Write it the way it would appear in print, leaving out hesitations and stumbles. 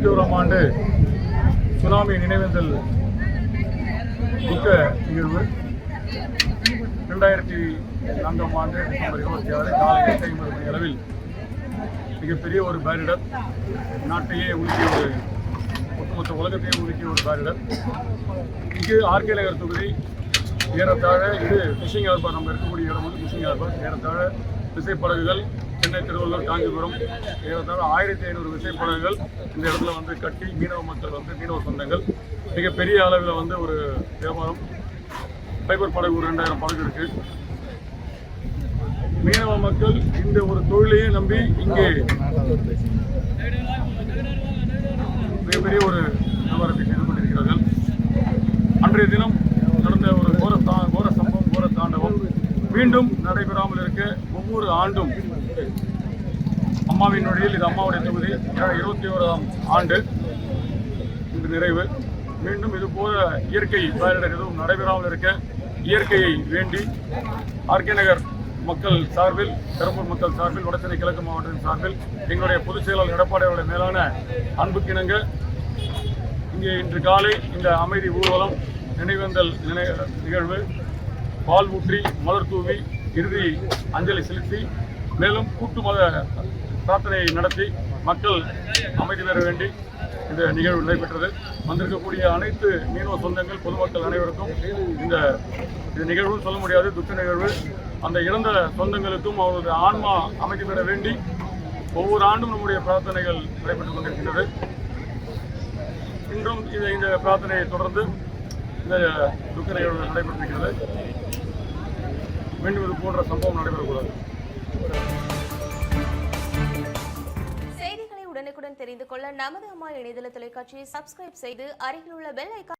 2021ஆம் ஆண்டு சுனாமி நினைவேந்தல் துக்க நிகழ்வு 2004ஆம் ஆண்டு டிசம்பர் 26 காலை 8:50 மணி அளவில் மிகப்பெரிய ஒரு பேரிடர், நாட்டையே உலுக்கிய ஒரு ஒட்டுமொத்த உலகத்தையே உலுக்கிய ஒரு பேரிடர். இங்கு ஆர்கே நகர் தொகுதி ஏறத்தாழ இது ஃபிஷிங் ஹார்பர், நம்ம இருக்கக்கூடிய இடம் வந்து ஃபிஷிங் ஹார்பர். ஏறத்தாழ விசைப்படகுகள் சென்னை, திருவள்ளூர், காஞ்சிபுரம் ஏறத்தாழ 1500 விசைப்படகுகள் இந்த இடத்துல வந்து கட்டி மீனவ மக்கள் வந்து மீனவ சொந்தங்கள் மிகப்பெரிய அளவில் வந்து ஒரு வியாபாரம். ஃபைபர் படகு ஒரு 2000 படகு இருக்கு. மீனவ மக்கள் இந்த ஒரு தொழிலையே நம்பி இங்கே மிகப்பெரிய ஒரு வியாபாரத்தை செய்து கொண்டிருக்கிறார்கள். அன்றைய தினம் நடந்த ஒரு கோர சம்பவம், கோர தாண்டவம் மீண்டும் நடைபெறாமல் இருக்க ஒவ்வொரு ஆண்டும் அம்மாவின் வழியில், இது அம்மாவுடைய தொகுதி, 21ஆம் ஆண்டு இந்த நிறைவு. மீண்டும் இது போல இயற்கை பேரிடர் எதுவும் நடைபெறாமல் இருக்க இயற்கையை வேண்டி ஆர்கே நகர் மக்கள் சார்பில், பெரம்பூர் மக்கள் சார்பில், வடசென்னை கிழக்கு மாவட்டத்தின் சார்பில் எங்களுடைய பொதுச் செயலாளர் எடப்பாடியோட மேலான அன்புக்கிணங்க இங்கே இன்று காலை இந்த அமைதி ஊர்வலம், நினைவேந்தல் நிகழ்வு, பால் ஊற்றி மலர் தூவி இறுதி அஞ்சலி செலுத்தி மேலும் கூட்டு மத பிரார்த்தனையை நடத்தி மக்கள் அமைதி பெற வேண்டி இந்த நிகழ்வு நடைபெற்றது. வந்திருக்கக்கூடிய அனைத்து மீனவ சொந்தங்கள், பொதுமக்கள் அனைவருக்கும் இந்த நிகழ்வு சொல்ல முடியாது, துக்க நிகழ்வு. அந்த இறந்த சொந்தங்களுக்கும் அவருடைய ஆன்மா அமைதி பெற வேண்டி ஒவ்வொரு ஆண்டும் நம்முடைய பிரார்த்தனைகள் நடைபெற்றுக் கொண்டிருக்கின்றது. இன்றும் இந்த பிரார்த்தனையை தொடர்ந்து இந்த துக்க நிகழ்வு நடைபெற்றிருக்கிறது. மீண்டும் இது போன்ற சம்பவம் நடைபெறக்கூடாது. செய்திகளை உடனுக்குடன் தெரிந்து கொள்ள நமது அம்மா இணையதள தொலைக்காட்சியை சப்ஸ்கிரைப் செய்து அருகில் உள்ள பெல் ஐகான்